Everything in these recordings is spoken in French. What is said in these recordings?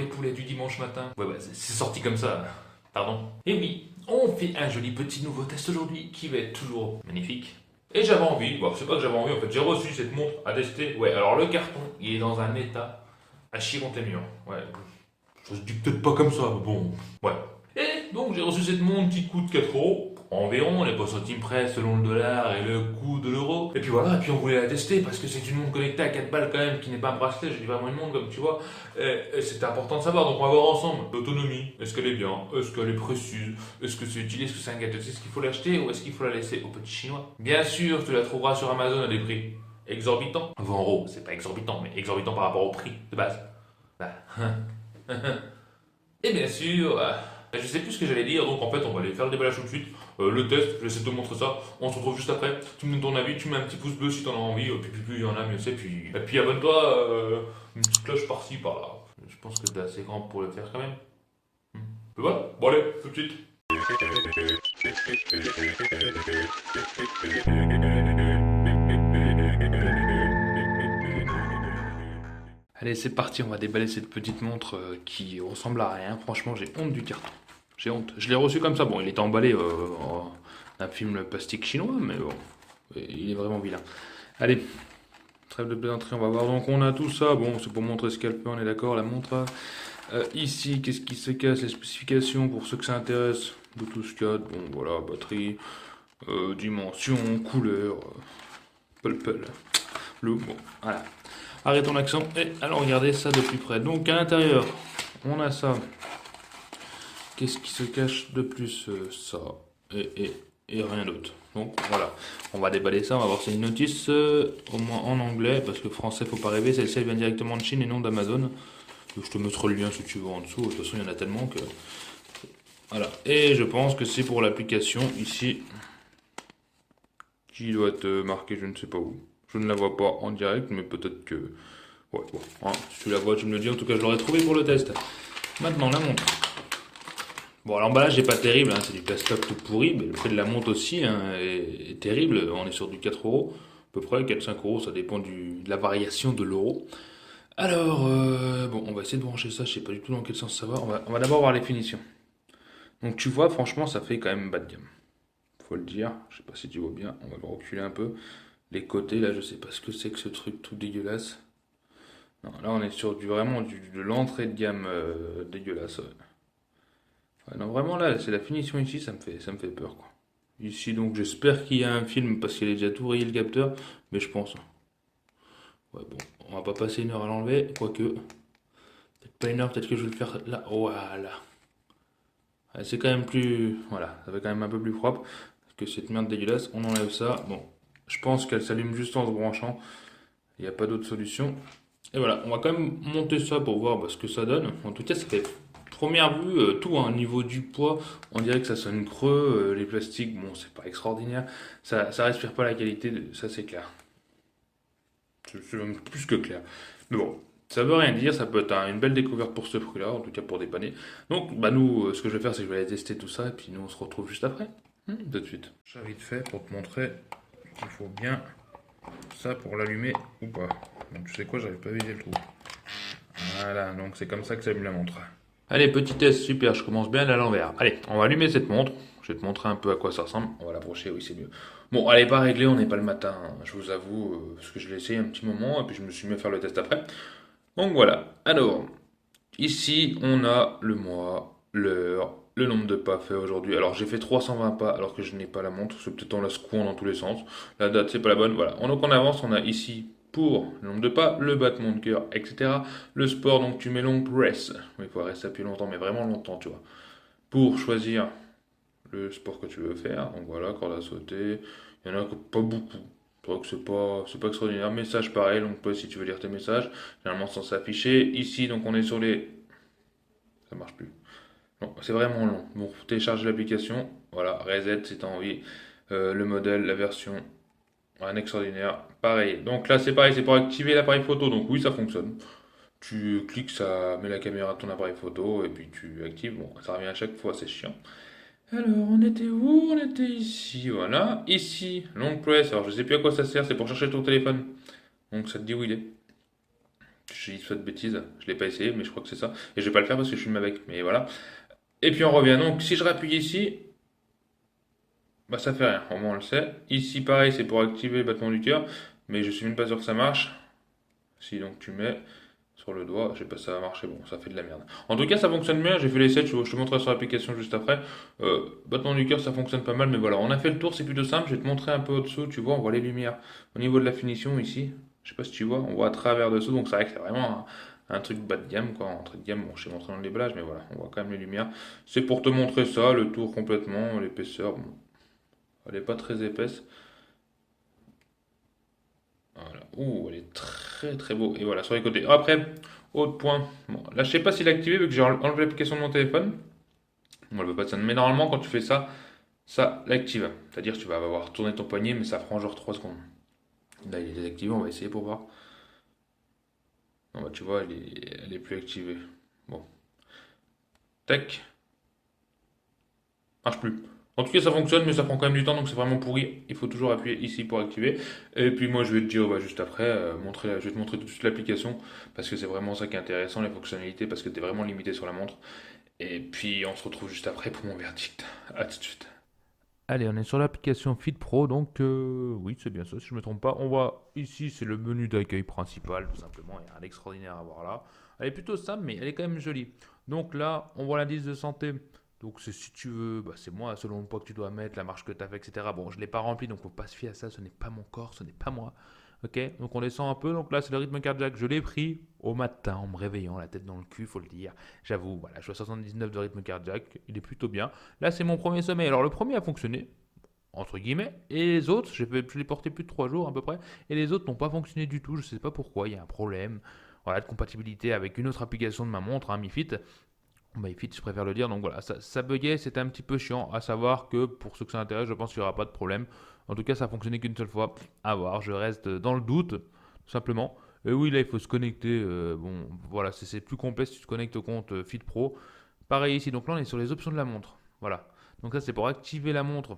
poulets du dimanche matin. Ouais, c'est sorti comme ça. Pardon. Et oui, on fait un joli petit nouveau test aujourd'hui qui va être toujours magnifique. Et j'avais envie, bon, c'est pas que j'avais envie, en fait, j'ai reçu cette montre à tester. Ouais, alors le carton, il est dans un état à chier contre les murs. Ouais, ça se dit peut-être pas comme ça, mais bon, ouais. Et donc j'ai reçu cette montre qui coûte 4 euros environ, elle est pas centime près selon le dollar et le coût de l'euro. Et puis voilà, et puis on voulait la tester parce que c'est une montre connectée à 4 balles quand même, qui n'est pas un bracelet, j'ai dit vraiment une montre comme tu vois. Et c'était important de savoir, donc on va voir ensemble. L'autonomie, est-ce qu'elle est bien, est-ce qu'elle est précise, est-ce que c'est utile, est-ce que c'est un gadget, est-ce qu'il faut l'acheter ou est-ce qu'il faut la laisser au petit chinois. Bien sûr, tu la trouveras sur Amazon à des prix exorbitants. 20 euros, c'est pas exorbitant, mais exorbitant par rapport au prix de base. Bah, et bien sûr, je sais plus ce que j'allais dire, donc en fait on va aller faire le déballage tout de suite. Le test, je vais essayer de te montrer ça. On se retrouve juste après. Tu me donnes ton avis, tu mets un petit pouce bleu si t'en as envie. Puis plus il y en a, mieux c'est. Puis abonne-toi, une petite cloche par-ci, par-là. Je pense que t'es assez grand pour le faire quand même. Hmm. Et voilà, bon allez, tout de suite. Allez, c'est parti, on va déballer cette petite montre qui ressemble à rien. Franchement, j'ai honte du carton. J'ai honte. Je l'ai reçu comme ça. Bon, il était emballé en un film plastique chinois, mais bon, il est vraiment vilain. Allez, trêve de plaisanterie, on va voir. Donc, on a tout ça. Bon, c'est pour montrer ce qu'elle peut, on est d'accord. La montre. Ici, qu'est-ce qui se casse? Les spécifications pour ceux que ça intéresse. Bluetooth 4, bon, voilà, batterie, dimension, couleur, pulpel, look, bon, voilà. Arrêtons l'accent et allons regarder ça de plus près. Donc à l'intérieur, on a ça. Qu'est-ce qui se cache de plus? Ça et rien d'autre. Donc voilà, on va déballer ça, on va voir si c'est une notice, au moins en anglais, parce que français faut pas rêver, celle-ci elle vient directement de Chine et non d'Amazon. Je te mettrai le lien si tu veux en dessous, de toute façon il y en a tellement que... Voilà, et je pense que c'est pour l'application ici, qui doit être marquée je ne sais pas où. Je ne la vois pas en direct, mais peut-être que... Ouais, bon, hein, si tu la vois, tu me le dis. En tout cas, je l'aurais trouvé pour le test. Maintenant, la montre. Bon, l'emballage n'est pas terrible, hein, c'est du plastoc tout pourri, mais le prix de la montre aussi hein, est terrible. On est sur du 4 euros, à peu près, 4-5 euros, ça dépend de la variation de l'euro. Alors, bon, on va essayer de brancher ça, je sais pas du tout dans quel sens ça va. On va d'abord voir les finitions. Donc, tu vois, franchement, ça fait quand même bas de gamme. Faut le dire, je sais pas si tu vois bien, on va le reculer un peu. Les côtés, là, je sais pas ce que c'est que ce truc tout dégueulasse. Non, là, on est sur de l'entrée de gamme dégueulasse. Ouais. Ouais, non, vraiment, là, c'est la finition ici, ça me fait peur, quoi. Ici, donc, j'espère qu'il y a un film parce qu'il est déjà tout rayé le capteur, mais je pense. Ouais, bon, on va pas passer une heure à l'enlever, quoique. Peut-être pas une heure, peut-être que je vais le faire là. Voilà. Ouais, c'est quand même plus. Voilà, ça fait quand même un peu plus propre que cette merde dégueulasse. On enlève ça. Bon, je pense qu'elle s'allume juste en se branchant. Il n'y a pas d'autre solution. Et voilà, on va quand même monter ça pour voir ce que ça donne. En tout cas, ça fait première vue, tout au niveau du poids, on dirait que ça sonne creux. Les plastiques, bon, c'est pas extraordinaire. Ça respire pas la qualité, ça c'est clair. C'est même plus que clair. Mais bon, ça veut rien dire, ça peut être une belle découverte pour ce prix-là, en tout cas pour dépanner. Donc, nous, ce que je vais faire, c'est que je vais aller tester tout ça, et puis nous, on se retrouve juste après. Tout de suite. J'ai vite fait pour te montrer qu'il faut bien ça pour l'allumer ou pas. Donc tu sais quoi, j'arrive pas à viser le trou. Voilà, donc c'est comme ça que s'allume la montre. Allez, petit test, super, je commence bien à l'envers. Allez, on va allumer cette montre. Je vais te montrer un peu à quoi ça ressemble. On va l'approcher, oui, c'est mieux. Bon, elle n'est pas réglée, on n'est pas le matin, hein, je vous avoue, parce que je l'ai essayé un petit moment, et puis je me suis mis à faire le test après. Donc voilà, alors, ici, on a le mois, l'heure, le nombre de pas faits aujourd'hui. Alors j'ai fait 320 pas alors que je n'ai pas la montre, c'est peut-être en la secouant dans tous les sens. La date, c'est pas la bonne, voilà. Donc on avance, on a ici pour le nombre de pas, le battement de cœur, etc. Le sport, donc tu mets long press. Il faut rester appuyé longtemps, mais vraiment longtemps, tu vois. Pour choisir le sport que tu veux faire. Donc voilà, corde à sauter. Il y en a pas beaucoup. Je crois que c'est pas extraordinaire. Message pareil, donc toi si tu veux lire tes messages, généralement sans s'afficher. Ici, donc on est sur les. Ça marche plus. Non, c'est vraiment long. Bon, télécharger l'application. Voilà, reset si tu as envie. Le modèle, la version. Un extraordinaire. Pareil. Donc là, c'est pareil, c'est pour activer l'appareil photo. Donc oui, ça fonctionne. Tu cliques, ça met la caméra de ton appareil photo et puis tu actives. Bon, ça revient à chaque fois, c'est chiant. Alors, on était où? On était ici, voilà. Ici, long press. Alors, je sais plus à quoi ça sert, c'est pour chercher ton téléphone. Donc, ça te dit où il est. Je dis pas de bêtises, je l'ai pas essayé, mais je crois que c'est ça. Et je vais pas le faire parce que je fume avec, mais voilà. Et puis on revient. Donc si je rappuie ici, bah ça fait rien, au moins on le sait. Ici pareil, c'est pour activer le battement du cœur, mais je suis même pas sûr que ça marche. Si donc tu mets sur le doigt, je sais pas si ça va marcher, bon ça fait de la merde. En tout cas ça fonctionne bien, j'ai fait l'essai, je te montrerai sur l'application juste après. Battement du cœur ça fonctionne pas mal, mais voilà, on a fait le tour, c'est plutôt simple, je vais te montrer un peu au-dessous, tu vois, on voit les lumières. Au niveau de la finition ici, je sais pas si tu vois, on voit à travers dessous, donc c'est vrai que c'est vraiment un truc bas de gamme, quoi, entre de gamme, bon je t'ai montré dans le déballage, mais voilà, on voit quand même les lumières. C'est pour te montrer ça, le tour complètement, l'épaisseur, bon, elle est pas très épaisse. Voilà. Ouh, elle est très très beau. Et voilà, sur les côtés. Après, autre point. Bon, là, je sais pas s'il est activé vu que j'ai enlevé l'application de mon téléphone. Bon, elle veut pas de ça. Mais normalement, quand tu fais ça, ça l'active. C'est-à-dire que tu vas avoir tourné ton poignet, mais ça prend genre 3 secondes. Là, il est désactivé, on va essayer pour voir. Non, bah, tu vois, elle est plus activée. Bon, tac, marche plus. En tout cas, ça fonctionne, mais ça prend quand même du temps, donc c'est vraiment pourri. Il faut toujours appuyer ici pour activer. Et puis moi, je vais te dire bah, juste après, je vais te montrer tout de suite l'application, parce que c'est vraiment ça qui est intéressant, les fonctionnalités, parce que tu es vraiment limité sur la montre. Et puis on se retrouve juste après pour mon verdict. À tout de suite. Allez, on est sur l'application Fit Pro, donc oui, c'est bien ça, si je ne me trompe pas. On voit ici, c'est le menu d'accueil principal, tout simplement. Il y a rien d'extraordinaire à voir là. Elle est plutôt simple, mais elle est quand même jolie. Donc là, on voit l'indice de santé. Donc c'est si tu veux, bah, c'est moi, selon le poids que tu dois mettre, la marche que tu as fait, etc. Bon, je ne l'ai pas rempli, donc faut pas se fier à ça. Ce n'est pas mon corps, ce n'est pas moi. Ok, donc on descend un peu. Donc là, c'est le rythme cardiaque. Je l'ai pris au matin en me réveillant, la tête dans le cul, faut le dire. J'avoue, voilà, je suis à 79 de rythme cardiaque. Il est plutôt bien. Là, c'est mon premier sommeil. Alors, le premier a fonctionné, entre guillemets, et les autres, je l'ai porté plus de 3 jours à peu près, et les autres n'ont pas fonctionné du tout. Je ne sais pas pourquoi, il y a un problème. Voilà, de compatibilité avec une autre application de ma montre, Mi Fit. Mi Fit, je préfère le dire. Donc voilà, ça buguait, c'était un petit peu chiant. À savoir que pour ceux que ça intéresse, je pense qu'il n'y aura pas de problème. En tout cas, ça a fonctionné qu'une seule fois. À voir, je reste dans le doute, tout simplement. Et oui, là, il faut se connecter. Bon, voilà, c'est plus complet si tu te connectes au compte Fit Pro. Pareil ici, donc là, on est sur les options de la montre. Voilà. Donc ça, c'est pour activer la montre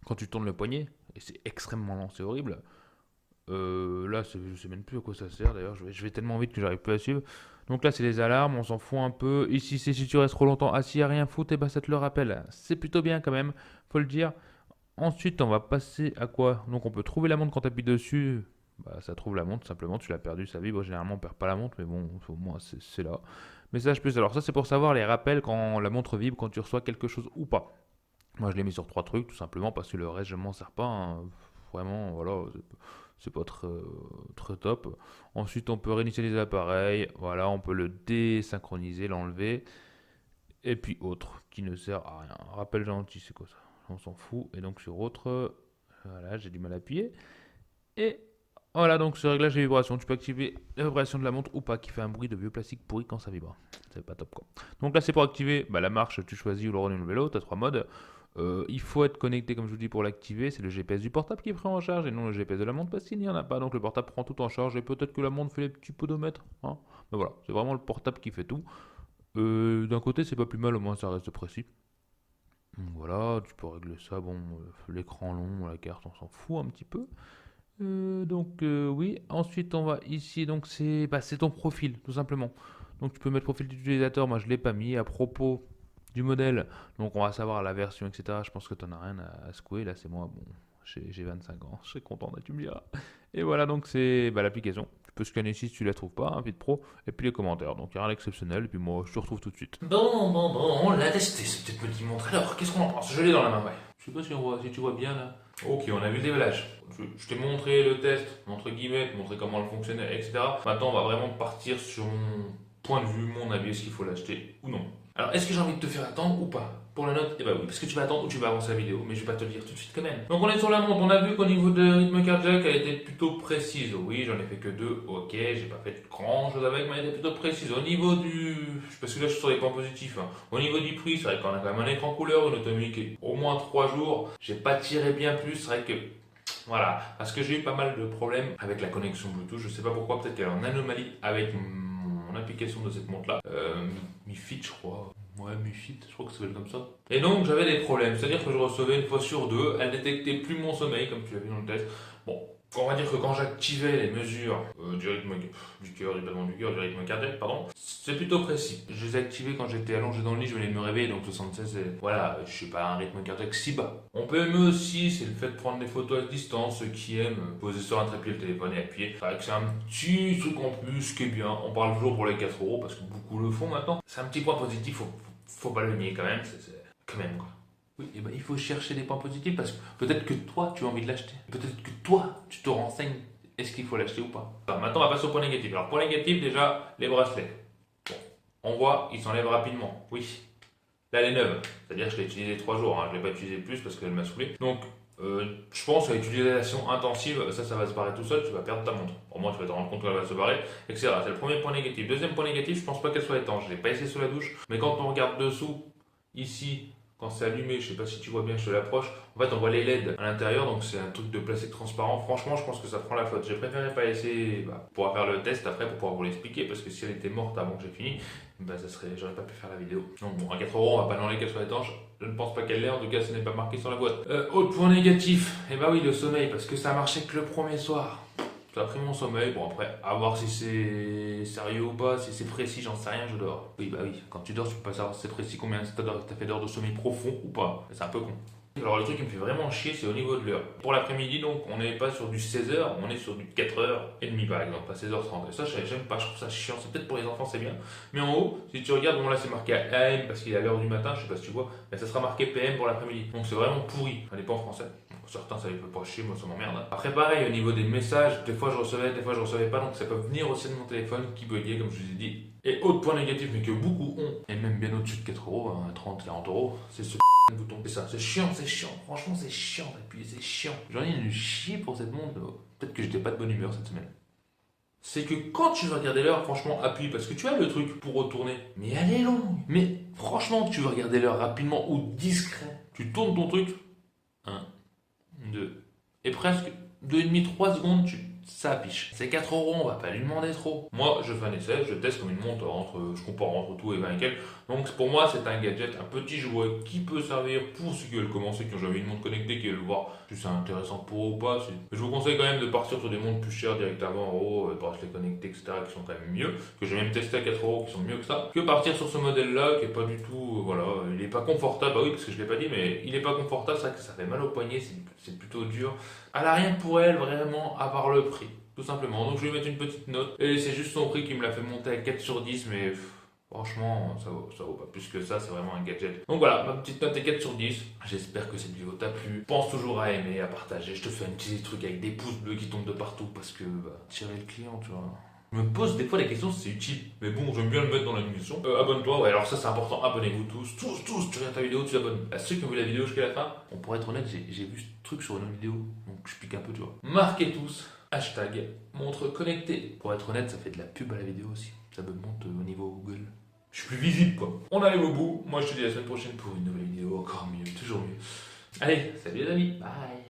quand tu tournes le poignet. Et c'est extrêmement lent, c'est horrible. Là, je sais même plus à quoi ça sert d'ailleurs. Je vais tellement vite que j'arrive plus à suivre. Donc là, c'est les alarmes, on s'en fout un peu. Ici, c'est si tu restes trop longtemps assis à rien foutre, et ben ça te le rappelle. C'est plutôt bien quand même, faut le dire. Ensuite, on va passer à quoi? Donc, on peut trouver la montre quand tu appuies dessus. Bah, ça trouve la montre, simplement, tu l'as perdu, ça vibre. Généralement, on perd pas la montre, mais bon, au moins, c'est là. Message plus. Alors, ça, c'est pour savoir les rappels quand la montre vibre, quand tu reçois quelque chose ou pas. Moi, je l'ai mis sur 3 trucs, tout simplement, parce que le reste, je m'en sers pas, hein. Vraiment, voilà, c'est pas très, très top. Ensuite, on peut réinitialiser les appareils. Voilà, on peut le désynchroniser, l'enlever. Et puis, autre, qui ne sert à rien. Rappel gentil, c'est quoi ça? On s'en fout. Et donc, sur autre, voilà, j'ai du mal à appuyer. Et voilà, donc ce réglage de vibration, tu peux activer la vibration de la montre ou pas, qui fait un bruit de vieux plastique pourri quand ça vibre. C'est pas top quoi. Donc là, c'est pour activer bah, la marche, tu choisis ou le run ou le vélo, tu as 3 modes. Il faut être connecté, comme je vous dis, pour l'activer. C'est le GPS du portable qui est pris en charge et non le GPS de la montre parce qu'il n'y en a pas. Donc le portable prend tout en charge et peut-être que la montre fait les petits podomètres. Hein. Mais voilà, c'est vraiment le portable qui fait tout. D'un côté, c'est pas plus mal, au moins ça reste précis. Donc voilà, tu peux régler ça. Bon, l'écran long, la carte, on s'en fout un petit peu. Oui, ensuite on va ici, donc c'est ton profil tout simplement. Donc tu peux mettre profil d'utilisateur, moi je ne l'ai pas mis. À propos du modèle, donc on va savoir la version, etc. Je pense que tu n'en as rien à secouer, là c'est moi, bon, j'ai 25 ans, je serais content, là, tu me diras. Et voilà, donc c'est l'application. Tu peux scanner ici si tu la trouves pas, un Fit Pro, et puis les commentaires, donc il n'y a rien d'exceptionnel, et puis moi je te retrouve tout de suite. Bon, on l'a testé, cette petite montre. Alors, qu'est-ce qu'on en pense? Je l'ai dans la main, ouais. Je sais pas si tu vois bien là. Ok, on a vu le déballage. Je t'ai montré le test, entre guillemets, montrer comment elle fonctionnait, etc. Maintenant, on va vraiment partir sur mon point de vue, mon avis, est-ce qu'il faut l'acheter ou non. Alors, est-ce que j'ai envie de te faire attendre ou pas? Pour la note, eh ben oui, parce que tu vas attendre ou tu vas avancer la vidéo, mais je vais pas te le dire tout de suite quand même. Donc on est sur la montre, on a vu qu'au niveau de rythme cardiaque, elle était plutôt précise. Oui, j'en ai fait que 2, ok, j'ai pas fait grand chose avec, mais elle était plutôt précise. Au niveau du... Parce que là je suis sur les points positifs. Hein. Au niveau du prix, c'est vrai qu'on a quand même un écran couleur, une autonomie qui est au moins 3 jours. J'ai pas tiré bien plus, c'est vrai que voilà, parce que j'ai eu pas mal de problèmes avec la connexion Bluetooth. Je sais pas pourquoi, peut-être qu'elle est en anomalie avec mon application de cette montre-là. Mi Fit, je crois. Ouais, Mi Fit, je crois que ça s'appelle comme ça. Et donc j'avais des problèmes, c'est-à-dire que je recevais une fois sur deux, elle détectait plus mon sommeil, comme tu l'as vu dans le test. Bon, On va dire que quand j'activais les mesures du rythme du cœur, du battement du cœur, du rythme cardiaque, pardon, c'est plutôt précis. Je les ai activés quand j'étais allongé dans le lit, je venais de me réveiller, donc 76, voilà, je suis pas un rythme cardiaque si bas. On peut aimer aussi, c'est le fait de prendre des photos à distance, ceux qui aiment poser sur un trépied le téléphone et appuyer. C'est vrai que c'est un petit truc en plus qui est bien. On parle toujours pour les 4 € parce que beaucoup le font maintenant. C'est un petit point positif, faut pas le nier quand même, quand même quoi. Oui, et ben, il faut chercher des points positifs parce que peut-être que toi, tu as envie de l'acheter. Peut-être que toi, tu te renseignes. Est-ce qu'il faut l'acheter ou pas? Alors, maintenant, on va passer au point négatif. Alors, point négatif, déjà, les bracelets. Bon, on voit, ils s'enlèvent rapidement. Oui. Là, elle est neuve. C'est-à-dire que je l'ai utilisée 3 jours. Je ne l'ai pas utilisée plus parce qu'elle m'a saoulé. Donc, je pense à l'utilisation intensive, ça va se barrer tout seul. Tu vas perdre ta montre. Au moins, tu vas te rendre compte qu'elle va se barrer, etc. C'est le premier point négatif. Deuxième point négatif, je pense pas qu'elle soit étanche. Je l'ai pas essayé sous la douche. Mais quand on regarde dessous, ici, quand c'est allumé, je sais pas si tu vois bien, je te l'approche. En fait, on voit les LED à l'intérieur, donc c'est un truc de plastique transparent. Franchement, je pense que ça prend la faute. J'ai préféré pas essayer pour faire le test après pour pouvoir vous l'expliquer, parce que si elle était morte avant que j'ai fini, j'aurais pas pu faire la vidéo. Donc bon, à 4 euros, on va pas demander qu'elle soit étanche. Je ne pense pas qu'elle l'est, en tout cas, ce n'est pas marqué sur la boîte. Autre point négatif, et bah oui, le sommeil, parce que ça marchait que le premier soir. Ça a pris mon sommeil. Bon, après, à voir si c'est sérieux ou pas, si c'est précis, j'en sais rien, je dors. Oui, bah oui, quand tu dors, tu peux pas savoir si c'est précis combien t'as fait d'heures de sommeil profond ou pas. C'est un peu con. Alors, le truc qui me fait vraiment chier, c'est au niveau de l'heure. Pour l'après-midi, donc, on n'est pas sur du 16h, on est sur du 4h30 par exemple, à 16h30. Et ça, j'aime pas, je trouve ça chiant. C'est peut-être pour les enfants, c'est bien. Mais en haut, si tu regardes, bon là, c'est marqué AM parce qu'il est à l'heure du matin, je sais pas si tu vois, mais ça sera marqué PM pour l'après-midi. Donc, c'est vraiment pourri. Ça n'est pas en français. Certains ça les fait pas chier, moi ça m'emmerde. Après pareil, au niveau des messages, des fois je recevais, des fois je recevais pas, donc ça peut venir aussi de mon téléphone qui buguait comme je vous ai dit. Et autre point négatif, mais que beaucoup ont, et même bien au-dessus de 4 euros, 30, 40 euros, c'est ce bouton. C'est ça, c'est chiant, franchement c'est chiant d'appuyer, c'est chiant. J'en ai une chier pour cette montre, peut-être que j'étais pas de bonne humeur cette semaine. C'est que quand tu veux regarder l'heure, franchement, appuie parce que tu as le truc pour retourner. Mais elle est longue. Mais franchement, tu veux regarder l'heure rapidement ou discret. Tu tournes ton truc. 1, 2. Et presque 2,5-3 secondes, ça affiche. C'est 4 euros, on va pas lui demander trop. Moi, je fais un essai, je teste comme une montre je compare entre tout et 20 et quelques. Donc pour moi, c'est un gadget, un petit jouet qui peut servir pour ceux qui veulent commencer, qui ont jamais une montre connectée, qui veulent voir si c'est intéressant pour eux ou pas. Je vous conseille quand même de partir sur des montres plus chères directement, en haut, bracelets connectés, etc., qui sont quand même mieux, que j'ai même testé à 4 euros, qui sont mieux que ça, que partir sur ce modèle-là, qui est pas du tout, voilà, il est pas confortable, bah oui, parce que je l'ai pas dit, mais il est pas confortable, c'est vrai que ça fait mal au poignet, c'est plutôt dur. Elle a rien pour elle, vraiment, à part le prix. Tout simplement. Donc je vais lui mettre une petite note. Et c'est juste son prix qui me l'a fait monter à 4 sur 10. Mais franchement, ça vaut pas plus que ça. C'est vraiment un gadget. Donc voilà, ma petite note est 4 sur 10. J'espère que cette vidéo t'a plu. Pense toujours à aimer, à partager. Je te fais un petit truc avec des pouces bleus qui tombent de partout. Parce que tirer le client, tu vois. Je me pose des fois la question si c'est utile. Mais bon, j'aime bien le mettre dans l'animation. Abonne-toi, ouais, alors ça c'est important. Abonnez-vous tous. Tu regardes ta vidéo, tu t'abonnes. À ceux qui ont vu la vidéo jusqu'à la fin, bon, pour être honnête, j'ai vu ce truc sur une autre vidéo. Donc je pique un peu, tu vois. Marquez tous. Hashtag montre connectée. Pour être honnête, ça fait de la pub à la vidéo aussi. Ça me monte au niveau Google. Je suis plus visible quoi. On arrive au bout. Moi je te dis à la semaine prochaine pour une nouvelle vidéo encore mieux, toujours mieux. Allez, salut les amis. Bye.